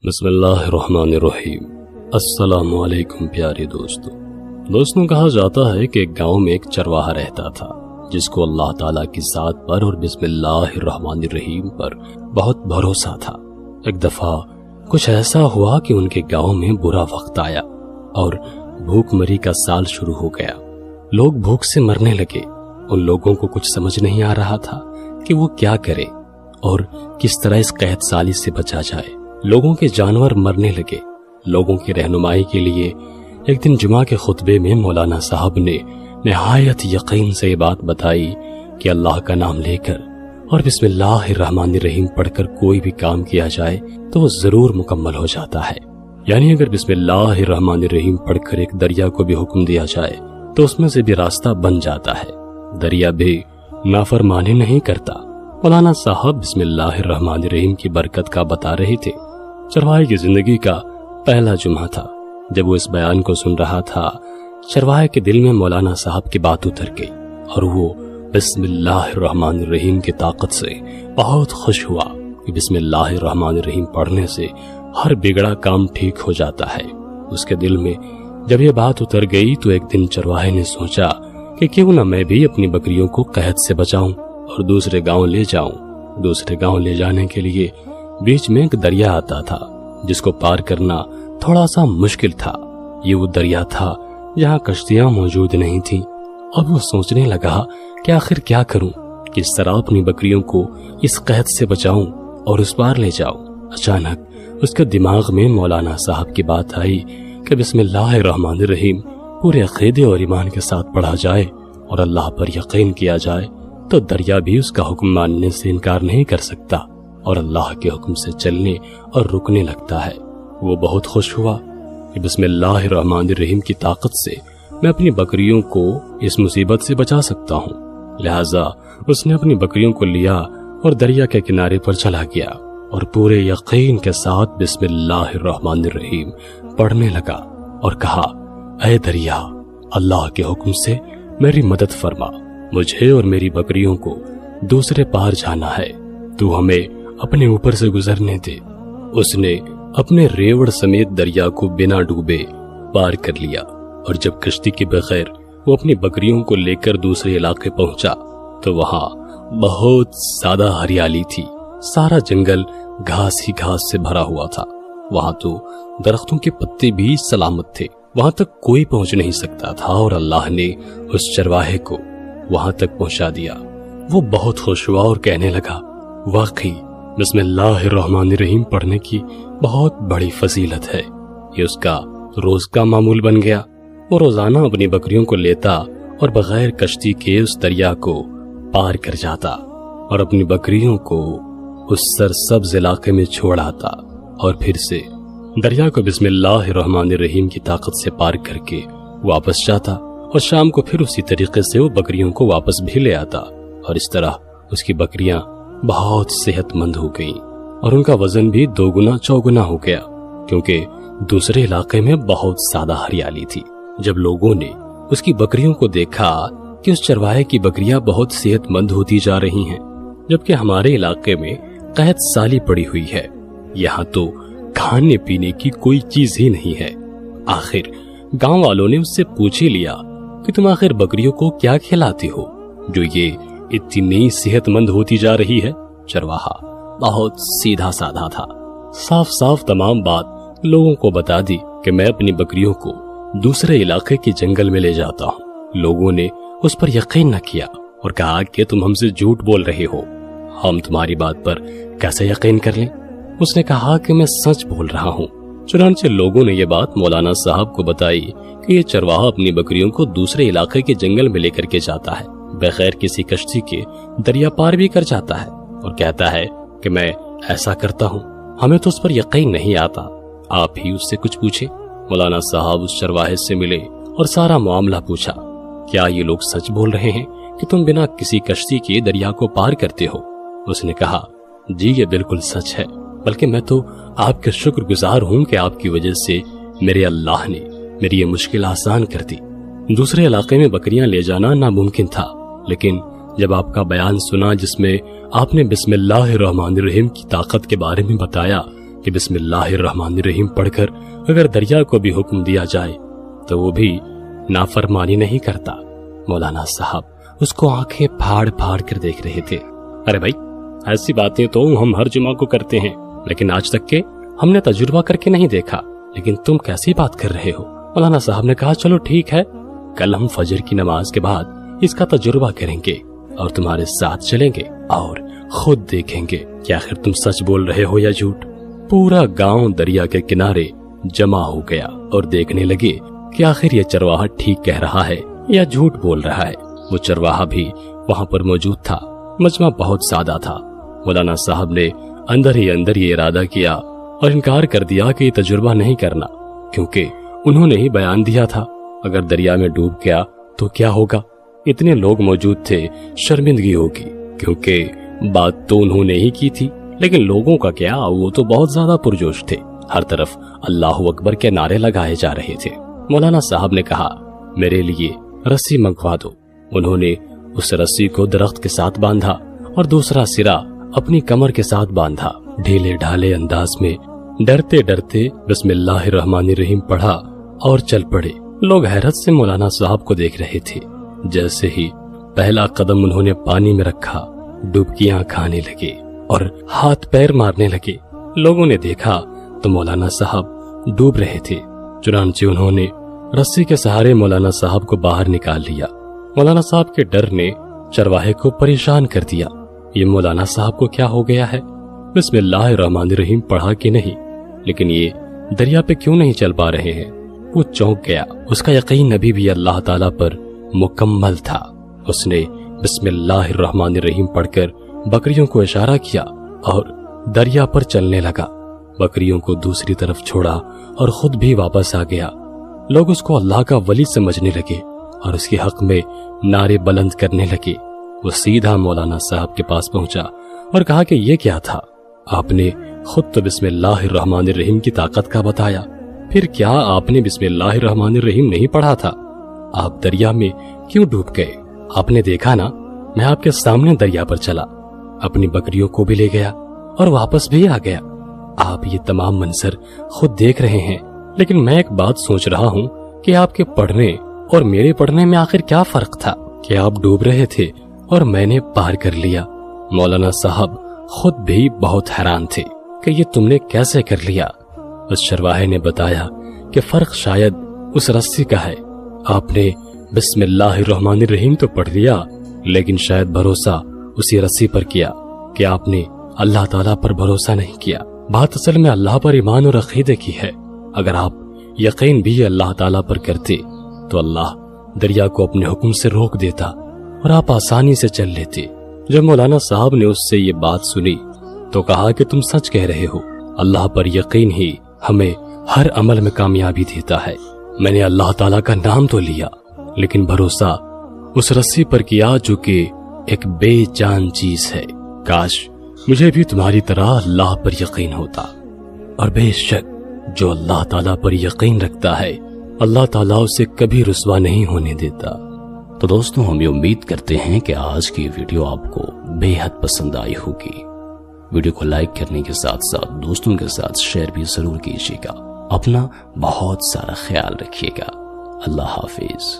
بسم اللہ الرحمن الرحیم۔ السلام علیکم پیارے دوستوں، کہا جاتا ہے کہ ایک گاؤں میں ایک چرواہا رہتا تھا جس کو اللہ تعالیٰ کی ذات پر اور بسم اللہ الرحمن الرحیم پر بہت بھروسہ تھا۔ ایک دفعہ کچھ ایسا ہوا کہ ان کے گاؤں میں برا وقت آیا اور بھوک مری کا سال شروع ہو گیا۔ لوگ بھوک سے مرنے لگے۔ ان لوگوں کو کچھ سمجھ نہیں آ رہا تھا کہ وہ کیا کرے اور کس طرح اس قحط سالی سے بچا جائے۔ لوگوں کے جانور مرنے لگے۔ لوگوں کی رہنمائی کے لیے ایک دن جمعہ کے خطبے میں مولانا صاحب نے نہایت یقین سے یہ بات بتائی کہ اللہ کا نام لے کر اور بسم اللہ الرحمن الرحیم پڑھ کر کوئی بھی کام کیا جائے تو وہ ضرور مکمل ہو جاتا ہے۔ یعنی اگر بسم اللہ الرحمن الرحیم پڑھ کر ایک دریا کو بھی حکم دیا جائے تو اس میں سے بھی راستہ بن جاتا ہے، دریا بھی نافرمانی نہیں کرتا۔ مولانا صاحب بسم اللہ الرحمن الرحیم کی برکت کا بتا رہے تھے۔ چرواہے کی زندگی کا پہلا جمعہ تھا۔ جب وہ اس بیان کو سن رہا تھا، چرواہے کے دل میں مولانا صاحب کی بات اتر گئی اور وہ بسم اللہ الرحمن الرحیم کی طاقت سے بہت خوش ہوا کہ بسم اللہ الرحمن الرحیم پڑھنے سے ہر بگڑا کام ٹھیک ہو جاتا ہے۔ اس کے دل میں جب یہ بات اتر گئی تو ایک دن چرواہے نے سوچا کہ کیوں نہ میں بھی اپنی بکریوں کو قحط سے بچاؤں اور دوسرے گاؤں لے جاؤں۔ دوسرے گاؤں لے جانے کے لیے بیچ میں ایک دریا آتا تھا جس کو پار کرنا تھوڑا سا مشکل تھا۔ یہ وہ دریا تھا جہاں کشتیاں موجود نہیں تھیں۔ اب وہ سوچنے لگا کہ آخر کیا کروں، کس طرح اپنی بکریوں کو اس قحط سے بچاؤں اور اس پار لے جاؤں۔ اچانک اس کے دماغ میں مولانا صاحب کی بات آئی کہ بسم اللہ الرحمن الرحیم پورے عقیدے اور ایمان کے ساتھ پڑھا جائے اور اللہ پر یقین کیا جائے تو دریا بھی اس کا حکم ماننے سے انکار نہیں کر سکتا اور اللہ کے حکم سے چلنے اور رکنے لگتا ہے۔ وہ بہت خوش ہوا کہ بسم اللہ الرحمن الرحیم کی طاقت سے میں اپنی بکریوں کو اس مصیبت سے بچا سکتا ہوں۔ لہٰذا اس نے اپنی بکریوں کو لیا اور دریا کے کنارے پر چلا گیا اور پورے یقین کے ساتھ بسم اللہ الرحمن الرحیم پڑھنے لگا اور کہا، اے دریا، اللہ کے حکم سے میری مدد فرما، مجھے اور میری بکریوں کو دوسرے پار جانا ہے، تو ہمیں اپنے اوپر سے گزرنے دے۔ اس نے اپنے ریوڑ سمیت دریا کو بنا ڈوبے پار کر لیا اور جب کشتی کے بغیر وہ اپنی بکریوں کو لے کر دوسرے علاقے پہنچا تو وہاں بہت زیادہ ہریالی تھی۔ سارا جنگل گھاس ہی گھاس سے بھرا ہوا تھا۔ وہاں تو درختوں کے پتے بھی سلامت تھے، وہاں تک کوئی پہنچ نہیں سکتا تھا اور اللہ نے اس چرواہے کو وہاں تک پہنچا دیا۔ وہ بہت خوش ہوا اور کہنے لگا، واقعی بسم اللہ الرحمن الرحیم پڑھنے کی بہت بڑی فضیلت ہے۔ یہ اس کا روز کا معمول بن گیا۔ وہ روزانہ اپنی بکریوں کو لیتا اور بغیر کشتی کے اس دریا کو پار کر جاتا اور اپنی بکریوں کو اس سرسبز علاقے میں چھوڑ آتا اور پھر سے دریا کو بسم اللہ الرحمن الرحیم کی طاقت سے پار کر کے واپس جاتا اور شام کو پھر اسی طریقے سے وہ بکریوں کو واپس بھی لے آتا اور اس طرح اس کی بکریاں بہت صحت مند ہو گئیں اور ان کا وزن بھی 2 گنا 4 گنا ہو گیا، کیونکہ دوسرے علاقے میں بہت زیادہ ہریالی تھی۔ جب لوگوں نے اس کی بکریوں کو دیکھا کہ اس چرواہے کی بکریاں بہت صحت مند ہوتی جا رہی ہیں جبکہ ہمارے علاقے میں قحط سالی پڑی ہوئی ہے، یہاں تو کھانے پینے کی کوئی چیز ہی نہیں ہے، آخر گاؤں والوں نے اس سے پوچھ ہی لیا کہ تم آخر بکریوں کو کیا کھلاتے ہو جو یہ اتنی صحت مند ہوتی جا رہی ہے؟ چرواہا بہت سیدھا سادھا تھا، صاف صاف تمام بات لوگوں کو بتا دی کہ میں اپنی بکریوں کو دوسرے علاقے کے جنگل میں لے جاتا ہوں۔ لوگوں نے اس پر یقین نہ کیا اور کہا کہ تم ہم سے جھوٹ بول رہے ہو، ہم تمہاری بات پر کیسے یقین کر لیں؟ اس نے کہا کہ میں سچ بول رہا ہوں۔ چنانچہ لوگوں نے یہ بات مولانا صاحب کو بتائی کہ یہ چرواہا اپنی بکریوں کو دوسرے علاقے کے جنگل میں لے کر کے جاتا ہے، بغیر کسی کشتی کے دریا پار بھی کر جاتا ہے اور کہتا ہے کہ میں ایسا کرتا ہوں، ہمیں تو اس پر یقین نہیں آتا، آپ ہی اس سے کچھ پوچھیں۔ مولانا صاحب اس چرواہے سے ملے اور سارا معاملہ پوچھا، کیا یہ لوگ سچ بول رہے ہیں کہ تم بنا کسی کشتی کے دریا کو پار کرتے ہو؟ اس نے کہا، جی یہ بالکل سچ ہے، بلکہ میں تو آپ کے شکر گزار ہوں کہ آپ کی وجہ سے میرے اللہ نے میری یہ مشکل آسان کر دی۔ دوسرے علاقے میں بکریاں لے جانا ناممکن تھا، لیکن جب آپ کا بیان سنا جس میں آپ نے بسم اللہ الرحمن الرحیم کی طاقت کے بارے میں بتایا کہ بسم اللہ الرحمن الرحیم پڑھ کر اگر دریا کو بھی حکم دیا جائے تو وہ بھی نافرمانی نہیں کرتا۔ مولانا صاحب اس کو آنکھیں پھاڑ پھاڑ کر دیکھ رہے تھے۔ ارے بھائی، ایسی باتیں تو ہم ہر جمعہ کو کرتے ہیں، لیکن آج تک کے ہم نے تجربہ کر کے نہیں دیکھا، لیکن تم کیسی بات کر رہے ہو؟ مولانا صاحب نے کہا چلو ٹھیک ہے، کل ہم فجر کی نماز کے بعد اس کا تجربہ کریں گے اور تمہارے ساتھ چلیں گے اور خود دیکھیں گے کہ آخر تم سچ بول رہے ہو یا جھوٹ۔ پورا گاؤں دریا کے کنارے جمع ہو گیا اور دیکھنے لگے کہ آخر یہ چرواہا ٹھیک کہہ رہا ہے یا جھوٹ بول رہا ہے۔ وہ چرواہا بھی وہاں پر موجود تھا۔ مجمع بہت سادہ تھا۔ مولانا صاحب نے اندر ہی اندر یہ ارادہ کیا اور انکار کر دیا کہ یہ تجربہ نہیں کرنا، کیونکہ انہوں نے ہی بیان دیا تھا اگر دریا میں ڈوب گیا تو کیا ہوگا۔ اتنے لوگ موجود تھے، شرمندگی ہوگی، کیونکہ بات تو انہوں نے ہی کی تھی، لیکن لوگوں کا کیا، وہ تو بہت زیادہ پرجوش تھے۔ ہر طرف اللہ اکبر کے نعرے لگائے جا رہے تھے۔ مولانا صاحب نے کہا میرے لیے رسی منگوا دو۔ انہوں نے اس رسی کو درخت کے ساتھ باندھا اور دوسرا سرا اپنی کمر کے ساتھ باندھا۔ ڈھیلے ڈھالے انداز میں ڈرتے ڈرتے بسم اللہ الرحمن الرحیم پڑھا اور چل پڑے۔ لوگ حیرت سے مولانا صاحب کو دیکھ رہے تھے۔ جیسے ہی پہلا قدم انہوں نے پانی میں رکھا، ڈبکیاں کھانے لگے اور ہاتھ پیر مارنے لگے۔ لوگوں نے دیکھا تو مولانا صاحب ڈوب رہے تھے، چنانچہ انہوں نے رسی کے سہارے مولانا صاحب کو باہر نکال لیا۔ مولانا صاحب کے ڈر نے چرواہے کو پریشان کر دیا۔ یہ مولانا صاحب کو کیا ہو گیا ہے؟ بسم اللہ الرحمن الرحیم پڑھا کہ نہیں، لیکن یہ دریا پہ کیوں نہیں چل پا رہے ہیں؟ وہ چونک گیا۔ اس کا یقین ابھی بھی اللہ تعالیٰ پر مکمل تھا۔ اس نے بسم اللہ الرحمن الرحیم پڑھ کر بکریوں کو اشارہ کیا اور دریا پر چلنے لگا۔ بکریوں کو دوسری طرف چھوڑا اور خود بھی واپس آ گیا۔ لوگ اس کو اللہ کا ولی سمجھنے لگے اور اس کے حق میں نعرے بلند کرنے لگے۔ وہ سیدھا مولانا صاحب کے پاس پہنچا اور کہا کہ یہ کیا تھا؟ آپ نے خود تو بسم اللہ الرحمن الرحیم کی طاقت کا بتایا، پھر کیا آپ نے بسم اللہ الرحمن الرحیم نہیں پڑھا تھا؟ آپ دریا میں کیوں ڈوب گئے؟ آپ نے دیکھا نا، میں آپ کے سامنے دریا پر چلا، اپنی بکریوں کو بھی لے گیا اور واپس بھی آ گیا۔ آپ یہ تمام منظر خود دیکھ رہے ہیں، لیکن میں ایک بات سوچ رہا ہوں کہ آپ کے پڑھنے اور میرے پڑھنے میں آخر کیا فرق تھا کہ آپ ڈوب رہے تھے اور میں نے پار کر لیا۔ مولانا صاحب خود بھی بہت حیران تھے کہ یہ تم نے کیسے کر لیا۔ اس چرواہے نے بتایا کہ فرق شاید اس رسی کا ہے۔ آپ نے بسم اللہ الرحمن الرحیم تو پڑھ لیا، لیکن شاید بھروسہ اسی رسی پر کیا کہ آپ نے اللہ تعالیٰ پر بھروسہ نہیں کیا۔ بات اصل میں اللہ پر ایمان اور عقیدے کی ہے۔ اگر آپ یقین بھی اللہ تعالیٰ پر کرتے تو اللہ دریا کو اپنے حکم سے روک دیتا اور آپ آسانی سے چل لیتے۔ جب مولانا صاحب نے اس سے یہ بات سنی تو کہا کہ تم سچ کہہ رہے ہو، اللہ پر یقین ہی ہمیں ہر عمل میں کامیابی دیتا ہے۔ میں نے اللہ تعالیٰ کا نام تو لیا، لیکن بھروسہ اس رسی پر کیا جو کہ ایک بے جان چیز ہے۔ کاش مجھے بھی تمہاری طرح اللہ پر یقین ہوتا، اور بے شک جو اللہ تعالیٰ پر یقین رکھتا ہے اللہ تعالیٰ اسے کبھی رسوا نہیں ہونے دیتا۔ تو دوستوں، ہم یہ امید کرتے ہیں کہ آج کی ویڈیو آپ کو بے حد پسند آئی ہوگی۔ ویڈیو کو لائک کرنے کے ساتھ ساتھ دوستوں کے ساتھ شیئر بھی ضرور کیجیے گا۔ اپنا بہت سارا خیال رکھیے گا۔ اللہ حافظ۔